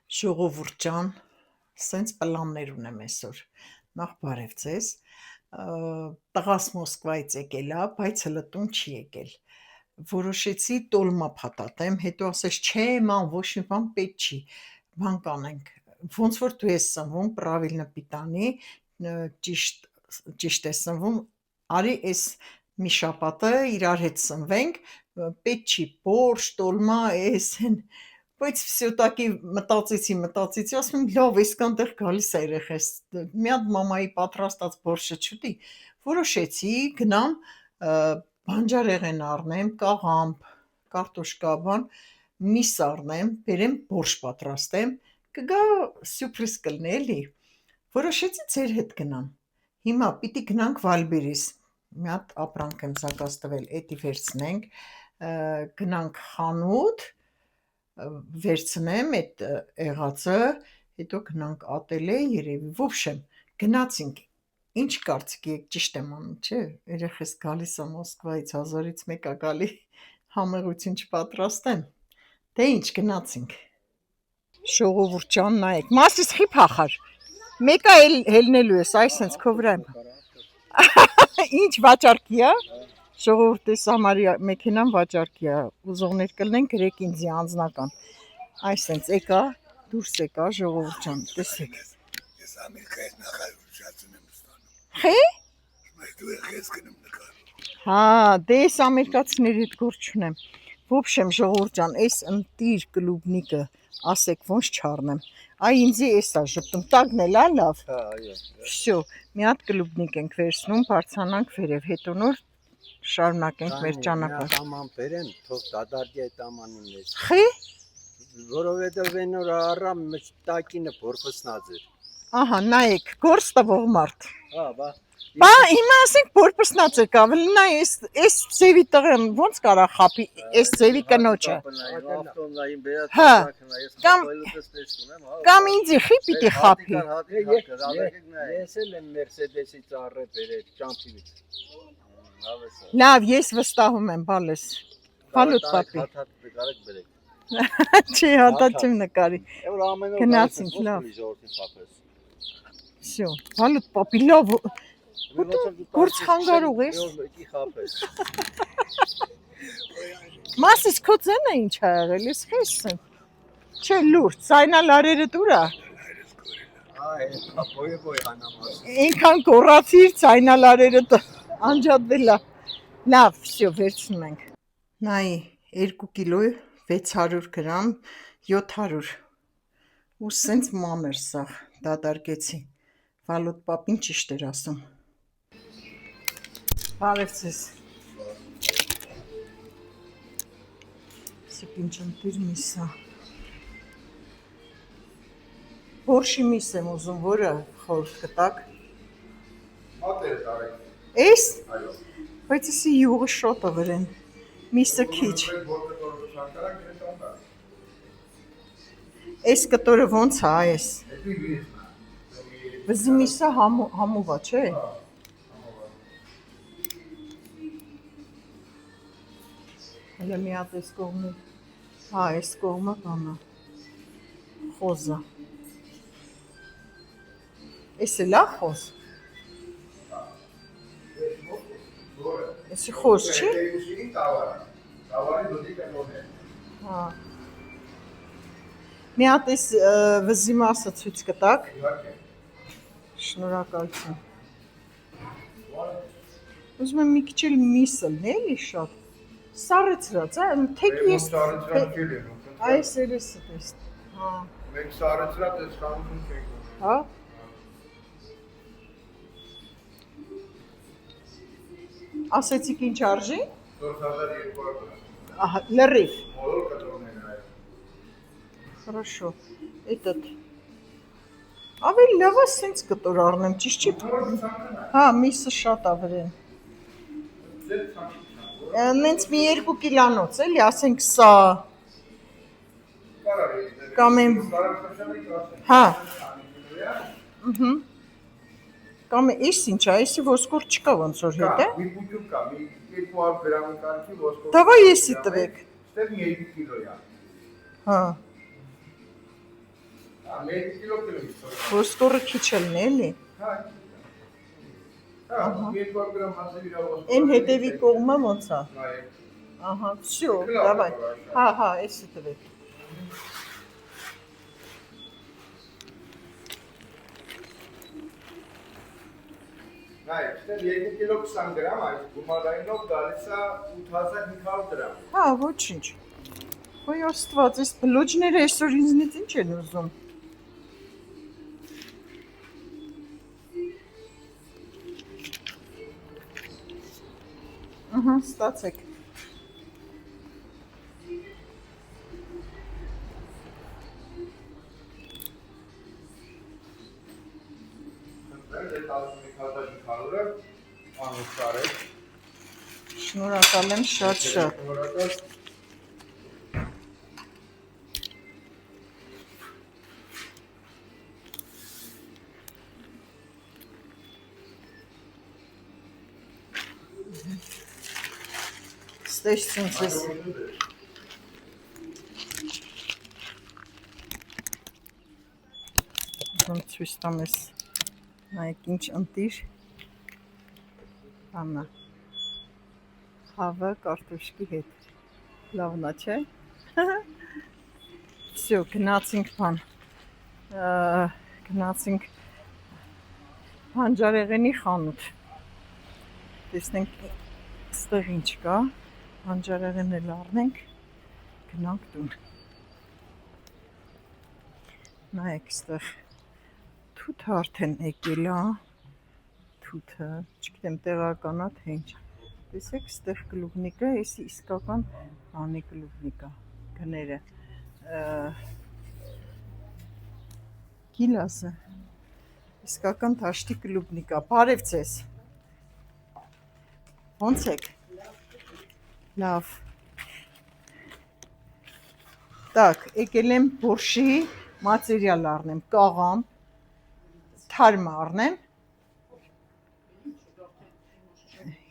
Ժողովուրդ ջան, սենց պլաններ ունեմ այսօր, նախ բարև ձեզ, տղաս Մոսկվայից եկել ա, բայց հլը տուն չի եկել, որոշեցի տոլմա փաթաթեմ, հետո ասես չէ ման ոչ մի բան պետք չի, բան կանենք, ոնց որ դու ես սնվում, պրավիլնը պիտանի, ճիշտ է սնվում, արի այս մի շաբաթը իրար հետ սնվենք, պետք չի բորշ, տոլմա, բայց վсё-таки մտածեցի, ասում եմ լավ, այսքան տեղ գալիս է երեխես, մի հատ մամայի պատրաստած բորշը չուտի, որոշեցի գնամ բանջարեղեն առնեմ, կաղամբ, կարտոշկա բան, միս առնեմ, բերեմ բորշ պատրաստեմ, կգա սյուրպրիզ կլինի էլի, որոշեցի ձեր հետ գնամ, հիմա պիտի գնանք Վալբերիս, մի հատ ապրանք եմ զակաց տվել, էդի վերցնենք, գնանք խանութ, վերցնեմ այդ եղածը, հետո գնանք ատելյե երևի, ոբշեմ, գնացինք, ինչ կարծիք եք, ճիշտ եմ անում, չէ, երեխես գալիս է Մոսկվայից, 1000-ից մեկ ա գալի, համեղություն չպատրաստեմ, դե ինչ, գնացինք, ժողովուրդ ջան նայեք, մասիս խի փախար, մեկա հելնելու ես, այ սենց քո վրա եմ, ինչ վաճառքի է, ժողովուրդ էս համարի մեքենան վաճառքի է, ուզողներ կլնեն գրեք ինձի անձնական, այս սենց եկա, դուրս եկա ժողովուրդ ջան, տեսեք, ես Ամերիկայից նախարարություն եմ ստանում, խի? դու ես գնում նկարում, հա, դե ես ամերիկացիների հետ գործ չունեմ, ոբշեմ ժողովուրդ ջան, այս ընտիր կլուբնիկը, ասեք ոնց չառնեմ, այ ինձի էս է ժպտում, տագն էլ ա լավ, վсё, մի հատ կլուբնիկ ենք վերցնում, բարձրանանք վերև, հետո նոր շարունակենք մեր ճանապարհը։ Աման բերեմ, թող դադարի այդ ամանին ես։ Խի? Որովհետև այն օր առա մտակինը փորփսնած էր։ Ահա, նայեք, գործ տվող մարդ։ Հա, բա։ Բա հիմա ասենք փորփսնած է կավել, նայ այս ծևի տղեն ոնց կարա խապի, այս ծևի կնոջը։ Ավտոնային բերած Հա, ես կամ- խփելու տեսպես ունեմ, հա։ Կամ ինձի խի պիտի խապի։ Ես էլ եմ Mercedes-ի ծառը բերել, ճամփից։ Հավեսա։ Լավ, ես վստահում եմ, բալես։ Բալուտ պապի։ Հաթաթ կարեք բերեք։ Չի, հատած չեմ նկարի։ Որ ամեն օր Գնացինք, լավ։ ժողովրդին խափես։ Всё, բալուտ պապի, լավ։ Գործ խանգարող ես։ Մի խափես։ Մասիս քո ձենը ինչ ա եղել, ես խեսեմ։ Չէ, լուրջ, ցայնալարերը դուրա։ Բոյ հանամաս։ Այնքան կորացիր ցայնալարերը անջատվելա։ Լավ, всё, վերցնում ենք։ Նայ, 2 կիլո 600 գրամ 700։ Ու սենց մանր սա, դադարգեցի։ Վալոտ պապին ճիշտ էր ասում։ Բարև ձեզ։ Սիպինչնտիր միսա։ Բորշի միս եմ ուզում, որը խորտ կտակ։ մատերը տարեք, Էս, այո, բայց եսի յուղը շոտը վրեն, միսը քիչ, որը որը շանտարակ ես անդա, էս կտորը ոնց է այս, էդի վիրիսնա, վզի միսը համուվա, չէ, հելը մի հատ էս կողմի, հա, էս կողմը կանա, խոզը, էս էլ է խոզ, էսի խոզ չի, Էդի տավարի դոդի կենոն է, հա, մի հատ էս վզի մասը ցույց կտակ, իհարկե, շնորհակալություն, ուզում եմ մի քիչ էլ միս լնի էլի շատ, սառեցրած, թեք ես, սարեցրան քել եմ, այս երեսը տես, հա, մենք սարեցրատ ես խանություն չենք ունում, հա, ասեցիք ինչ արժի, 4200, ահա, լրիվ, մոլոր կտրոնեն այո, Хорошо, этот, ավելի լավ է սենց կտոր առնեմ, ճիշտ չի, հա, միսը շատ ավրեն, նենց մի 2 կիլանոց էլի, ասենք սա, կամ եմ, հա, կամ էս ինչ է, էսի ոսկոր չկա ոնց որ հետ է, մի բուջուկ կա, մի 200 գրամի կարքի ոսկոր, Դավայ եսի տվեք, ստեղ մի 2 կիլո է, հա, Ամեն կիլո կլինի։ Ոսկորը քիչ էլն էլի։ Հա։ Հա, 200 գրամ հասել իրավասու։ Այն հետևի կողմը ոնց է։ Նայեք։ Ահա, всё, давай. Հա, էսի տվեք։ Նայեք, ստեղ 2 կիլո 20 գրամ, այս գումարայինով գալիս է 8500 դրամ։ Հա, ոչինչ։ Ոյ Աստված, այս բլոջները այսօր ինձնից ինչ են ուզում։ Ահա, ստացեք։ Շնորհակալ եմ շատ։ Ստեսություն ձեզ։ Ոնց ցույց տամ ես։ Նայեք ինչ ընտիր։ Աննա։ Հավը կարտոշկի հետ։ Լավն է, չէ՞։ Всё, գնացինք բան։ Գնացինք Հանջարեղենի խանութ։ Տեսնենք ստեղ ինչ կա։ Հանջարեղեն էլ առնենք, գնանք տուն։ Նայեք ստեղ թութը արդեն եկել է, թութը, չգիտեմ տեղական է թե ինչ։ Տեսեք ստեղ կլուբնիկը, էսի իսկական անի կլուբնիկա, գները։ Գիլասը, իսկական թաշտի կլուբնիկա, բարև ձեզ։ Ոնց եք։ Լավ։ Так, եկել եմ բորշի մատերիալ առնեմ, կաղամ, թարմա առնեմ։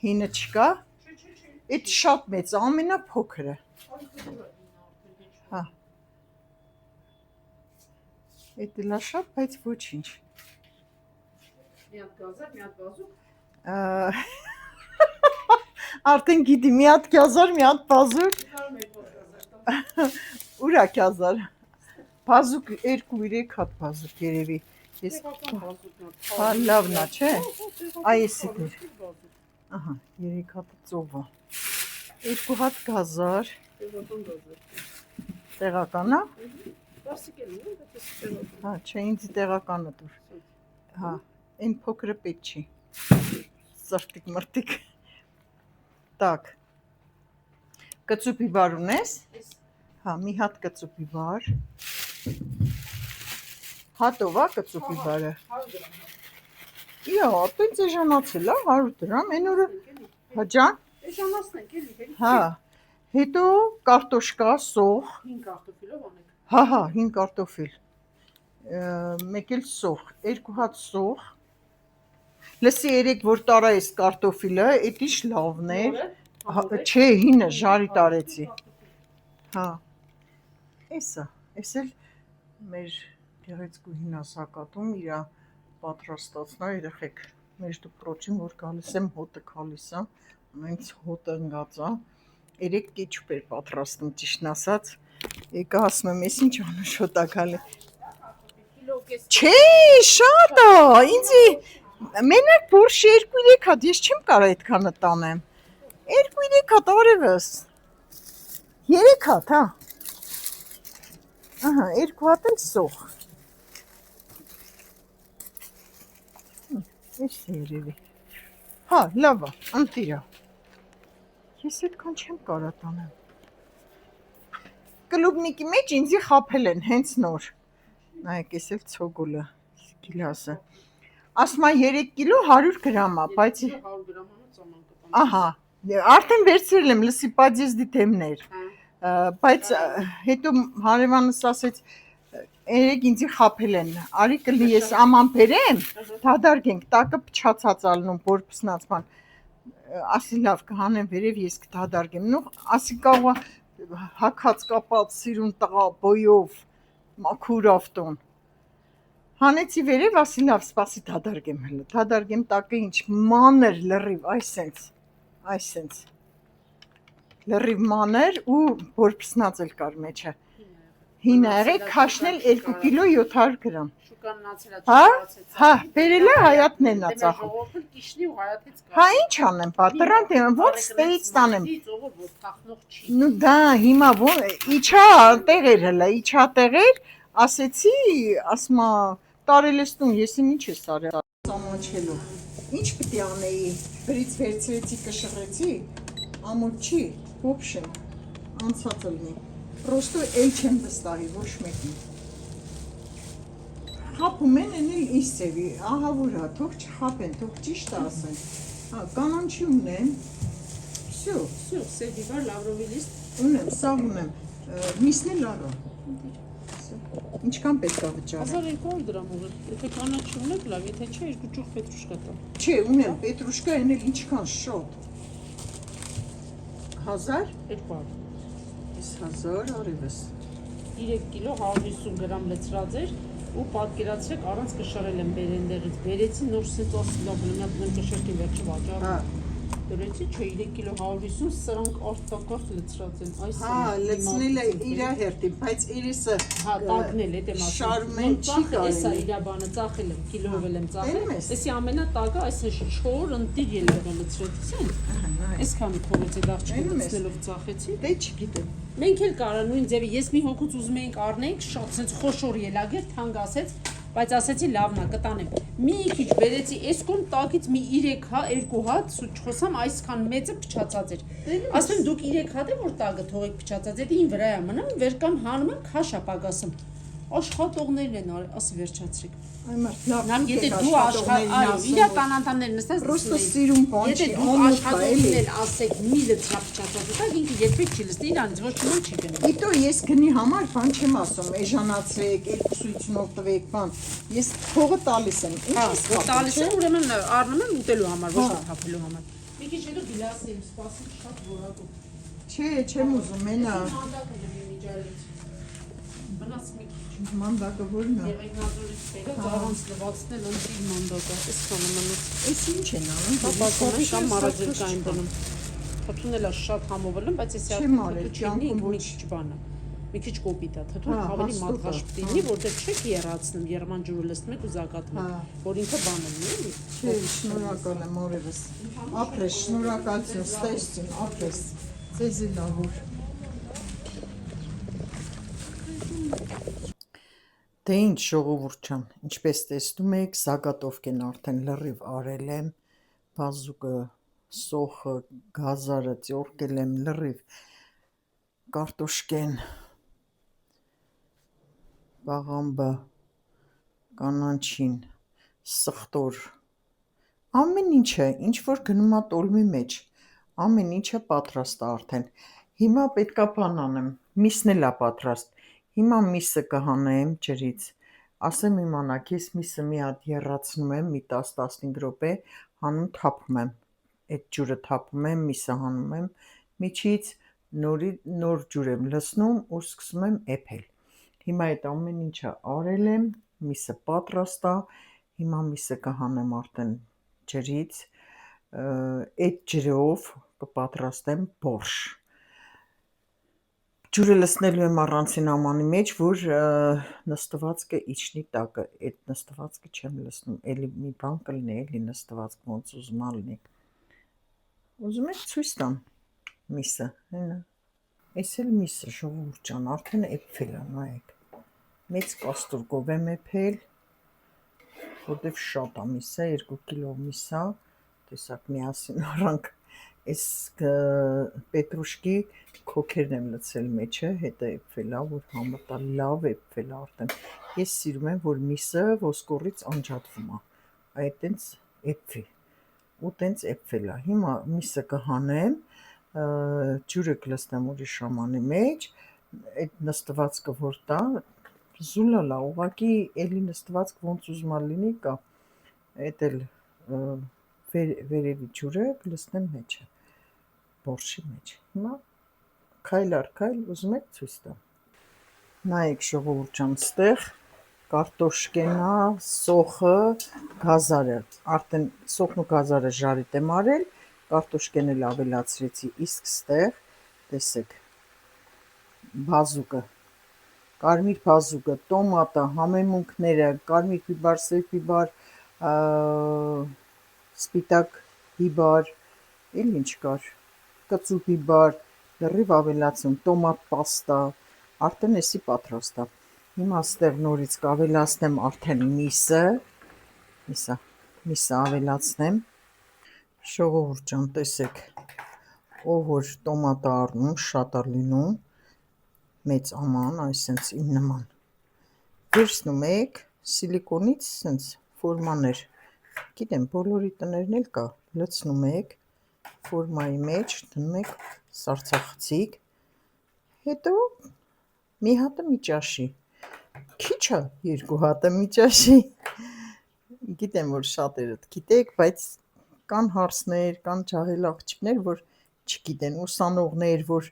Հինը չկա։ Այդ շատ մեծ, ամենափոքրը։ Հա։ Այդ լա շատ, բայց ոչինչ։ Մի հատ գազար, մի հատ բազուկ։ Արդեն գիտի, մի հատ գազար, մի հատ բազուկ։ Ուրա գազար։ Բազուկ 2-3 հատ բազուկ երևի։ Ես հա լավն է, չէ։ Այ էսի դեր։ Ահա, 3 հատ ծովը։ 2 հատ գազար։ Տեղական է։ Հա, չէ, ինձ տեղականը դուր։ Հա, այն փոքրը պետք չի։ Սրտիկ մրտիկ։ Так. Կծուպի բար ունես։ Հա, մի հատ կծուպի բար։ Հատով է կծուպի բարը։ Իա, տենց էժանացել է 100 դրամ, այն օրը հաջան։ Էժանացնենք էլի։ Հա, հետո կարտոշկա, սոխ։ 5 կարտոֆիլով անենք։ Հա, 5 կարտոֆիլ։ Մեկ էլ սոխ, 2 հատ սոխ։ Լսի երեք որ տարա ես կարտոֆիլը, էդ ինչ լավն էր։ Չէ, հինը ժարի տարեցի։ Հա։ Էսա, էս էլ մեր գեղեցկու հինասակատում իրա պատրաստածնա երեխեք մեր դպրոջին որ գալիս եմ հոտը քալիս է, ամենից հոտը ընգած է, 3 կեչուպ էր պատրաստում ճիշտն ասած, եկա ասում եմ, ես ինչ անուշոտ է քալի։ Չէ, շատ է, ինձի մենակ բորշի 2-3 հատ, ես չեմ կարող այդքանը տանեմ։ 2-3 հատ արևս։ 3 հատ, հա։ Ահա, 2 հատ էլ սոխ։ Էս երևի։ Հա, լավ է, ընտիրա։ Ես այդքան չեմ կարող տանեմ։ Կլուբնիկի մեջ ինձի խափել են հենց նոր։ Նայեք, էս էլ ցոգոլը, գիլասը։ Ասում է 3 կիլո 100 գրամ է, բայց 100 գրամանոց աման կտամ։ ահա, արդեն վերցրել եմ, լսի պադեզդի թեմներ, բայց հետո հարևանս ասեց, երեք ինձի խափել են, արի կլի ես աման բերեմ, դադարգենք, տակը փչացած ալնում, որ պսնացման, ասի լավ կհանեմ վերև ես կդադարգեմ, նո, ասի կաղա հակած կապած սիրուն տղա բոյով, մաքուր ավտոն, Հանեցի վերև, ասի լավ, սպասի դադարգեմ հլը, դադարգեմ տակը ինչ մանր լրիվ, այսենց, լրիվ մանր ու որպսնած էլ կար մեջը, հին աղեք, քաշնել 2 կիլո 700 գրամ, հա, բերել է Հայատն են ածախում, հա ինչ անեմ, պատրան դեմ, ոնց ստեից տանեմ, նու դա հիմա իչա տեղեր հլը, իչա տեղեր, ասեցի, ասմա, տարել ես տուն, ես իմ ինչ ես արել սամանչելով, ինչ պիտի անեի, բրից վերցրեցի, կշռեցի, ամոտ չի, ոբշեմ, անցած ելնի, պրոստո էլ չեմ վստահի, ոչ մեկի, խապում են էլ իս ծևի, ահա որա, թող չխապեն, թող ճիշտ ասեն, կանանչի ունեմ, վսյո, Սերդիվար լավրովի լիստ, ունեմ, սաղ ունեմ, միսն էլ առա, ինչքան պետք է վճարեմ 1200 դրամ ուղղ, եթե կանաչ ունեք լավ, եթե չէ, 2 ճուղ պետրուշկա տա։ Չէ, ունեմ, պետրուշկա են էլ ինչքան շոտ։ 1000? 200։ Ես 1000 արևս։ 3 կիլո 150 գրամ լցրած էր ու պատկերացրեք առանց կշռել եմ բերենդեղից։ Բերեցի նոր սեծոս լավ լնյա կշռքի վերջը վաճառ։ Դրեցի չէ 3 կիլո 150 սրանք արտակարգ լցրած են։ Այս հա, լցնել է իր հերթի, բայց իրիսը հա, տակնել է դեմ ասում։ շարմեն չի կարելի։ Էսա իր բանը ծախել եմ, կիլոյով եմ ծախել։ Տենում ես։ Էսի ամենատակը այս է չոր ընտիր ելնողը լցրեցին։ Այսքանը փողոցի դաղճի լցնելով ծախեցի։ Դե չգիտեմ։ Մենք էլ կարա նույն ձևի, ես մի հոգուց ուզում էինք առնենք, շատ sense խոշոր ելագեր, թանկ ասեց, բայց ասեցի լավն է, կտանեմ։ Մի քիչ բերեցի, այս կողմ տակից մի 3 2 հատ, սուտ չխոսամ, այսքան մեծը փչացած էր։ Ասում եմ դուք 3 հատ է որ տակը թողեք փչացած, դա ին վրա է մնում, վեր կամ հանում եմ, քաշա պակասում։ Աշխատողներն են արել, ասի վերջացրեք։ Այ մարդ լավ։ Նամ եթե դու այո, իր տանանտաններ նստած Պրոստո սիրուն բան եթե չի, դու ամոթ կա աշխատողին էլի։ էլ ասեք մի լցրափչացած, դա ինքը երբեք չի լսի, իրանից ոչ ոք չի գնի։ Իտո ես գնի համար բան չեմ ասում, էժանացրեք, երկուսույցնով տվեք բան։ Ես փողը տալիս եմ։ Ինչ Հա, ես տալիս եմ, ուրեմն առնում եմ ուտելու համար, ոչ թե թափելու համար։ Մի քիչ հետո գլասի եմ սպասում շատ որակով։ Չէ, չեմ ուզում, մենա Մանդակը դեպի միջալից։ Մնաց մի քիչ։ մանդակը որն է։ Եղեգնաձորից բերած առանց լվացնել ընտրի մանդակը, այսքանը մնաց։ Էս ինչ են անում։ Բացում են կամ մարազերկային դնում։ Թթունելա շատ համովելում, բայց էսի Չեմ արդեն արել, թթու կյանքում մի ոչ։ քիչ բանը։ Մի քիչ կոպիտ է, թթուն Հա, ավելի հաստատ է, մատղաշ լինի, որտեղ չեք երացնում, Երման ջուրը լցնում եք ու զակատում եք, Հա։ որ ինքը բան է, էլի։ Չէ, շնորհակալ եմ օրևս։ Ապրես, շնորհակալություն, ստեսություն, ապրես։ Ձեզի լավոր։ Դե ինչ ժողովուրդ ջան, ինչպես տեսնում եք, Զագատովկեն արդեն լրիվ արել եմ, բազուկը, սոխը, գազարը ծորկել եմ լրիվ, կարտոշկեն, բաղամբը, կանանչին, սխտոր, ամեն ինչը, ինչ որ գնում է տոլմի մեջ, ամեն ինչը պատրաստ է արդեն, հիմա պետքա բան անեմ, միսն էլ է պատրաստ, հիմա միսը կհանեմ ջրից, ասեմ իմանաք, ես միսը մի հատ եռացնում եմ, մի 10-15 րոպե, հանում թափում եմ, այդ ջուրը թափում եմ, միսը հանում եմ, միջից նոր ջուր եմ լցնում ու սկսում եմ էփել, հիմա այդ ամեն ինչը արել եմ, միսը պատրաստ է, հիմա միսը կհանեմ արդեն ջրից, այդ ջրով կպատրաստեմ բորշ, ջուրը լցնելու եմ առանցին ամանի մեջ, որ նստվածքը իջնի տակը, այդ նստվածքը չեմ լցնում, էլի մի բան կլինի, էլի նստվածքը ոնց ուզում ա լինի, ուզում եք ցույց տամ միսը, հենա, այս էլ միսը ժողովուրդ ջան, արդեն էփվել է, նայեք, մեծ կաստրուկով եմ էփել, որտև շատ է միսը, 2 կիլո միսա, տեսակ միասին առանք, այս պետրուշկի քոքերն եմ լցել մեջը, հետը էփվել է, որ համտա լավ էփվել է արդեն, ես սիրում եմ, որ միսը ոսկորից անջատվում է, այդ տենց էփվի, ու տենց էփվել է, հիմա միսը կհանեմ, ջուրը կլցնեմ ուրիշ ամանի մեջ, այդ նստվածքը որ տա, զուլալա, ուղղակի էլի նստվածք ոնց ուզում ա լինի կա, այդ էլ վերևի ջուրը կլցնեմ մեջը, բորշի մեջ, հիմա քայլ առ քայլ ուզում եք ցույց տամ, նայեք ժողովուրդ ջան, ստեղ կարտոշկենա, սոխը, գազարը, արդեն սոխն ու գազարը ժարիտ եմ արել, կարտոշկեն էլ ավելացրեցի, իսկ ստեղ, տեսեք, բազուկը, կարմիր բազուկը, տոմատը, համեմունքները, կարմիր բիբար, սև բիբար, սպիտակ բիբար, էլ ինչ կար, կծու բիբար, լրիվ ավելացում, տոմատ պաստա, արդեն էսի պատրաստ է։ Հիմա ստեղ նորից կավելացնեմ արդեն միսը ավելացնեմ։ Ժողովուրդ ջան, տեսեք, ով որ տոմատը առնում, շատ է լինում, մեծ աման, այսենց իմ նման։ Վերցնում եք սիլիկոնից սենց ֆորմաներ, գիտեմ, բոլորի տներն էլ կա, լցնում եք ֆորմայի մեջ, դնում եք սառցախցիկ, հետո մի հատը մի ճաշի, քիչ է երկու հատը մի ճաշի, գիտեմ, որ շատերդ գիտեք, բայց կան հարցներ, կան ջահել աղջիկներ, որ չգիտեն, ուսանողներ, որ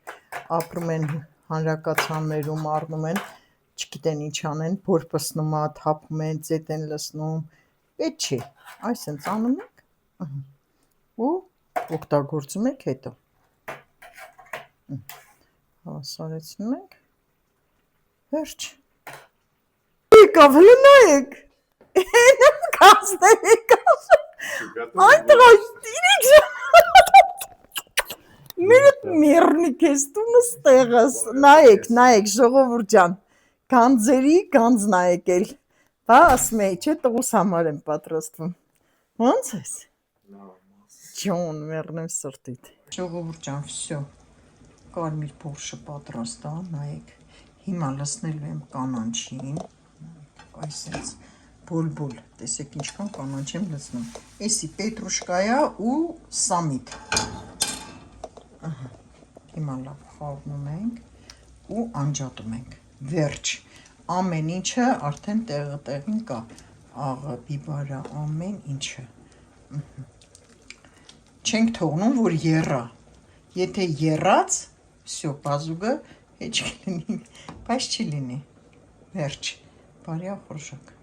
ապրում են հանրակացարաններում, առնում են, չգիտեն ինչ անեն, փորփսնում է, թափում են, ծետ են լցնում, պետք չի, այսենց անում եք ու օգտագործում եք հետո։ Հավասարեցնում եք, վերջ։ Եկավ, հլը նայեք, հենեմ կազներ եկավ, այն տղա, իրեք մերդ միրնիկ ես տունը ստեղս, նայեք, ժողովուրդ ջան, գանձերի գանձ նայեք էլ, բա ասում էի, չէ, տղուս համար եմ պատրաստվում, ոնց ես, ջոն, մերնեմ սրտիտ, ժողովուրդ ջան, վսյո, կարմիր բորշը պատրաստ է, նայեք, հիմա լցնելու եմ կանանչին, այսենց բոլ, տեսեք ինչքան կանանչ եմ լցնում, էսի պետրուշկայա ու սամիտ, հիմա լավ խառնում ենք ու անջատում ենք, վերջ, ամեն ինչը արդեն տեղին կա, աղը, բիբարը, ամեն ինչը, չենք թողնում, որ եռա, եթե եռաց, վսյո, բազուկը հեչ կլինի, բայց չի լինի, վերջ, բարյա խորժակ։